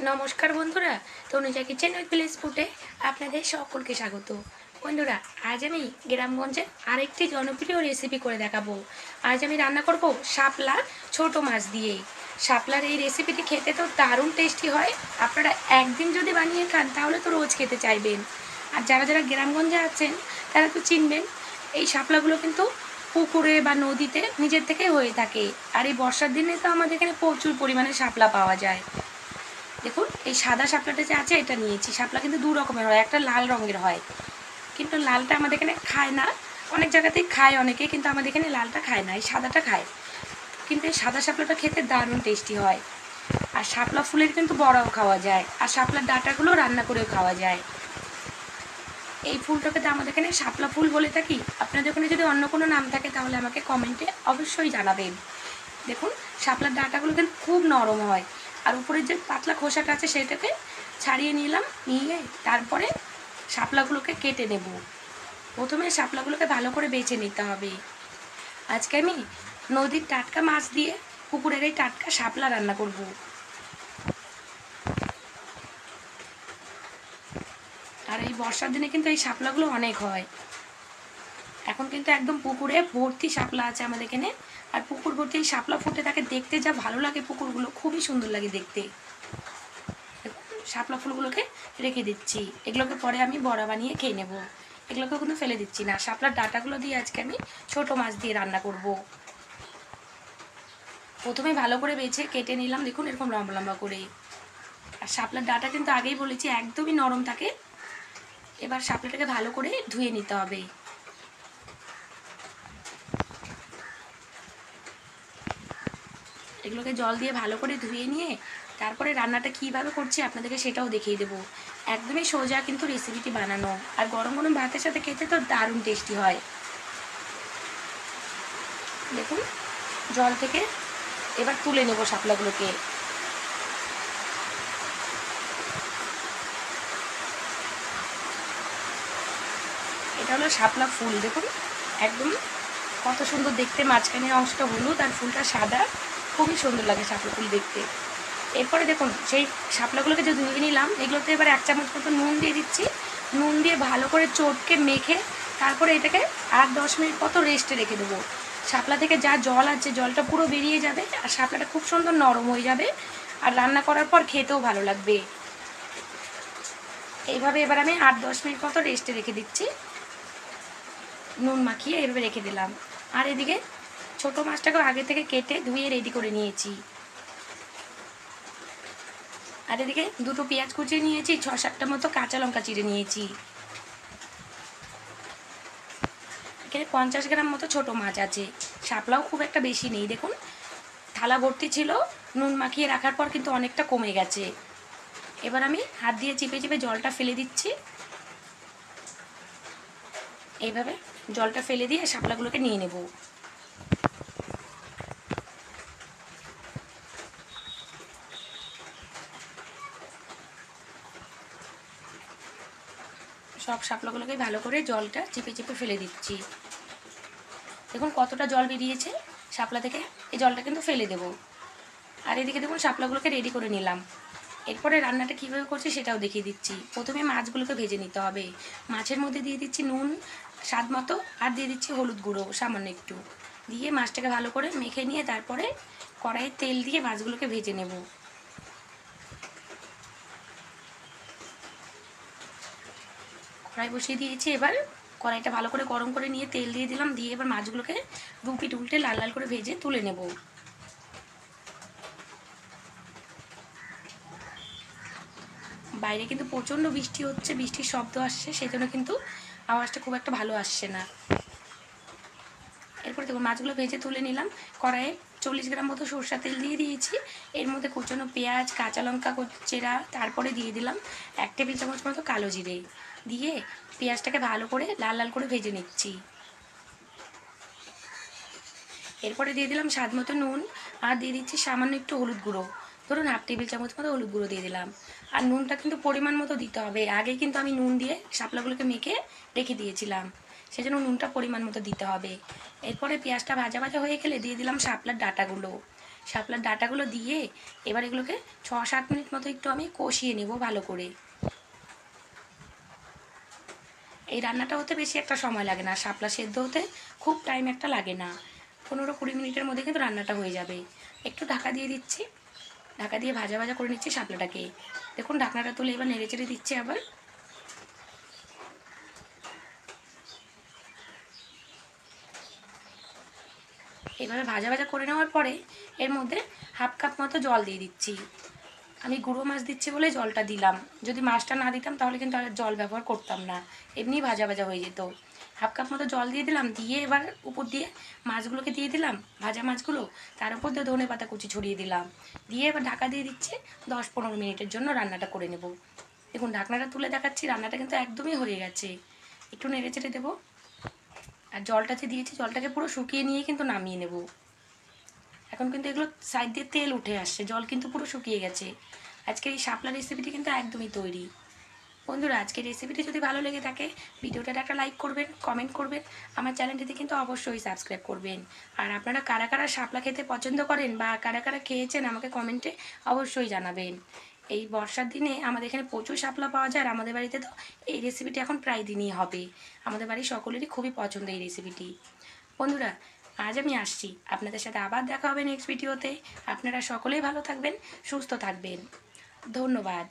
নমস্কার বন্ধুরা, Tanuja kitchen with village ফুডে আপনাদের সকলকে স্বাগত। বন্ধুরা, আজ আমি গ্রামগঞ্জের আরেকটি জনপ্রিয় রেসিপি করে দেখাবো। আজ আমি রান্না করব শাপলা ছোট মাছ দিয়ে। শাপলার এই রেসিপিটি খেতে তো দারুণ টেস্টি হয়। আপনারা একদিন যদি বানিয়ে খান তাহলে তো রোজ খেতে চাইবেন। আর যারা যারা গ্রামগঞ্জে আছেন তারা তো চিনবেন, এই শাপলাগুলো কিন্তু পুকুরে বা নদীতে নিজের থেকে হয়ে থাকে। আর এই বর্ষার দিনে তো আমাদের এখানে প্রচুর পরিমাণে শাপলা পাওয়া যায়। দেখুন, এই সাদা শাপলাটা যে আছে এটা নিয়েছি। শাপলা কিন্তু দু রকমের হয়, একটা লাল রঙের হয়, কিন্তু লালটা আমাদের এখানে খায় না। অনেক জায়গাতেই খায় অনেকে, কিন্তু আমাদের এখানে লালটা খায় না, এই সাদাটা খায়। কিন্তু এই সাদা শাপলাটা খেতে দারুণ টেস্টি হয়। আর শাপলা ফুলের কিন্তু বড়াও খাওয়া যায়, আর শাপলার ডাঁটাগুলো রান্না করেও খাওয়া যায়। এই ফুলটাকে তো আমাদের এখানে শাপলা ফুল বলে থাকি। আপনাদের ওখানে যদি অন্য কোনো নাম থাকে তাহলে আমাকে কমেন্টে অবশ্যই জানাবেন। দেখুন, শাপলার ডাঁটাগুলো কিন্তু খুব নরম হয়। আর উপরের যে পাতলা খোসাটা আছে সেটাকে ছাড়িয়ে নিলাম, নিয়ে তারপরে শাপলাগুলোকে কেটে নেব। প্রথমে শাপলাগুলোকে ভালো করে বেছে নিতে হবে। আজকে আমি নদীর টাটকা মাছ দিয়ে পুকুরের এই টাটকা শাপলা রান্না করব। আর এই বর্ষার দিনে কিন্তু এই শাপলাগুলো অনেক হয়। এখন কিন্তু একদম পুকুরে ভর্তি শাপলা আছে আমাদের এখানে। আর পুকুর ভর্তি এই শাপলা ফুটে থাকে, দেখতে যা ভালো লাগে, পুকুরগুলো খুবই সুন্দর লাগে দেখতে। শাপলা ফুলগুলোকে রেখে দিচ্ছি, এগুলোকে পরে আমি বড়া বানিয়ে খেয়ে নেব। এগুলোকে কিন্তু ফেলে দিচ্ছি না। শাপলার ডাঁটাগুলো দিয়ে আজকে আমি ছোট মাছ দিয়ে রান্না করব। প্রথমে ভালো করে বেছে কেটে নিলাম, দেখুন এরকম লম্বা লম্বা করে। আর শাপলার ডাঁটা কিন্তু আগেই বলেছি একদমই নরম থাকে। এবার শাপলাটাকে ভালো করে ধুয়ে নিতে হবে। এগুলোকে জল দিয়ে ভালো করে ধুয়ে নিয়ে তারপরে রান্নাটা কীভাবে করছি আপনাদেরকে সেটাও দেখিয়ে দেবো। একদমই সোজা কিন্তু রেসিপিটি বানানো, আর গরম গরম ভাতের সাথে খেতে তো দারুণ টেস্টি হয়। দেখুন, জল থেকে এবার তুলে নেব শাপলাগুলোকে। এটা হলো শাপলা ফুল, দেখুন একদম কত সুন্দর দেখতে। মাঝখানের অংশটা হলুদ আর ফুলটা সাদা, খুবই সুন্দর লাগে শাপলা ফুল দেখতে। এরপরে দেখুন, সেই শাপলাগুলোকে যে ধুয়ে নিলাম, এগুলোতে এবার 1 চামচ মতো নুন দিয়ে দিচ্ছি। নুন দিয়ে ভালো করে চটকে মেখে তারপরে এটাকে 8-10 মিনিট মতো রেস্টে রেখে দেবো। শাপলা থেকে যা জল আছে জলটা পুরো বেরিয়ে যাবে, আর শাপলাটা খুব সুন্দর নরম হয়ে যাবে, আর রান্না করার পর খেতেও ভালো লাগবে। এইভাবে এবার আমি 8-10 মিনিট মতো রেস্টে রেখে দিচ্ছি। নুন মাখিয়ে এভাবে রেখে দিলাম। আর এদিকে ছোটো মাছটাকেও আগে থেকে কেটে ধুয়ে রেডি করে নিয়েছি। আর এদিকে দুটো পেঁয়াজ কুচিয়ে নিয়েছি, 6-7টা মতো কাঁচা লঙ্কা চিড়ে নিয়েছি। এখানে 50 গ্রাম মতো ছোটো মাছ আছে, শাপলাও খুব একটা বেশি নেই। দেখুন, থালা ভর্তি ছিল, নুন মাখিয়ে রাখার পর কিন্তু অনেকটা কমে গেছে। এবার আমি হাত দিয়ে চিপে চিপে জলটা ফেলে দিচ্ছি। এইভাবে জলটা ফেলে দিয়ে শাপলাগুলোকে নিয়ে নেব। সব শাপলাগুলোকে ভালো করে জলটা চিপে চিপে ফেলে দিচ্ছি। দেখুন কতটা জল বেরিয়েছে শাপলা থেকে, এই জলটা কিন্তু ফেলে দেব। আর এদিকে দেখুন শাপলাগুলোকে রেডি করে নিলাম। এরপরে রান্নাটা কীভাবে করছি সেটাও দেখিয়ে দিচ্ছি। প্রথমে মাছগুলোকে ভেজে নিতে হবে। মাছের মধ্যে দিয়ে দিচ্ছি নুন স্বাদ মতো, আর দিয়ে দিচ্ছি হলুদ গুঁড়ো সামান্য একটু, দিয়ে মাছটাকে ভালো করে মেখে নিয়ে তারপরে কড়াইয়ে তেল দিয়ে মাছগুলোকে ভেজে নেব। কড়াই বসিয়ে দিয়েছি, এবার কড়াইটা ভালো করে গরম করে নিয়ে তেল দিয়ে দিলাম, দিয়ে এবার মাছগুলোকে দু পিঠ উল্টে লাল লাল করে ভেজে তুলে নেব। বাইরে কিন্তু প্রচণ্ড বৃষ্টি হচ্ছে, বৃষ্টির শব্দ আসছে, সেই জন্য কিন্তু আওয়াজটা খুব একটা ভালো আসছে না। এরপরে দেখুন মাছগুলো ভেজে তুলে নিলাম। কড়াইয়ে 40 গ্রাম মতো সরষের তেল দিয়ে দিয়েছি। এর মধ্যে কুচনো পেঁয়াজ, কাঁচা লঙ্কা চেরা, তারপরে দিয়ে দিলাম 1 টেবিল চামচ মতো কালো জিরে, দিয়ে পেঁয়াজটাকে ভালো করে লাল লাল করে ভেজে নিচ্ছি। এরপরে দিয়ে দিলাম স্বাদ মতো নুন, আর দিয়ে দিচ্ছি সামান্য একটু হলুদ গুঁড়ো, ধরুন 1/2 টেবিল চামচ মতো হলুদ গুঁড়ো দিয়ে দিলাম। আর নুনটা কিন্তু পরিমাণ মতো দিতে হবে, আগে কিন্তু আমি নুন দিয়ে শাপলাগুলোকে মেখে রেখে দিয়েছিলাম, সেজন্য নুনটা পরিমাণ মতো দিতে হবে। এরপরে পেঁয়াজটা ভাজা ভাজা হয়ে গেলে দিয়ে দিলাম শাপলার ডাঁটাগুলো। শাপলার ডাঁটাগুলো দিয়ে এবার এগুলোকে 6-7 মিনিট মতো একটু আমি কষিয়ে নেব ভালো করে। এই রান্নাটা হতে বেশি একটা সময় লাগে না, শাপলা সেদ্ধ হতে খুব টাইম একটা লাগে না, 15-20 মিনিটের মধ্যে কিন্তু রান্নাটা হয়ে যাবে। একটু ঢাকা দিয়ে দিচ্ছি, ঢাকা দিয়ে ভাজা ভাজা করে নিচ্ছি শাপলাটাকে। দেখুন ঢাকনাটা তুলে এবার নেড়ে চেড়ে দিচ্ছি আবার। এইভাবে ভাজা ভাজা করে নেওয়ার পরে এর মধ্যে 1/2 কাপ মতো জল দিয়ে দিচ্ছি। আমি গুঁড়ো মাছ দিচ্ছি বলে জলটা দিলাম, যদি মাছটা না দিতাম তাহলে কিন্তু আর জল ব্যবহার করতাম না, এমনি ভাজা ভাজা হয়ে যেত। 1/2 কাপ মতো জল দিয়ে দিলাম, দিয়ে এবার উপর দিয়ে মাছগুলোকে দিয়ে দিলাম, ভাজা মাছগুলো, তার উপর দিয়ে ধনে পাতা কুচি ছড়িয়ে দিলাম, দিয়ে এবার ঢাকা দিয়ে দিচ্ছি 10-15 মিনিটের জন্য রান্নাটা করে নেব। দেখুন ঢাকনাটা তুলে দেখাচ্ছি, রান্নাটা কিন্তু একদমই হয়ে গেছে। একটু নেড়ে চেড়ে দেবো, আর জলটা যে দিয়েছি জলটাকে পুরো শুকিয়ে নিয়ে কিন্তু নামিয়ে নেব। এখন কিন্তু এগুলো সাইড দিয়ে তেল উঠে আসছে, জল কিন্তু পুরো শুকিয়ে গেছে। আজকের এই শাপলা রেসিপিটি কিন্তু একদমই তৈরি। বন্ধুরা আজকের রেসিপিটি যদি ভালো লেগে থাকে ভিডিওটাতে একটা লাইক করবেন, কমেন্ট করবেন, আমার চ্যানেলটিতে কিন্তু অবশ্যই সাবস্ক্রাইব করবেন। আর আপনারা কারা কারা শাপলা খেতে পছন্দ করেন বা কারা কারা খেয়েছেন আমাকে কমেন্টে অবশ্যই জানাবেন। এই বর্ষার দিনে আমাদের এখানে প্রচুর শাপলা পাওয়া যায়, আর আমাদের বাড়িতে তো এই রেসিপিটি এখন প্রায় দিনই হবে। আমাদের বাড়ির সকলেরই খুবই পছন্দ এই রেসিপিটি। বন্ধুরা আজ আমি আসছি, আপনাদের সাথে আবার দেখা হবে নেক্সট ভিডিওতে। আপনারা সকলেই ভালো থাকবেন, সুস্থ থাকবেন। ধন্যবাদ।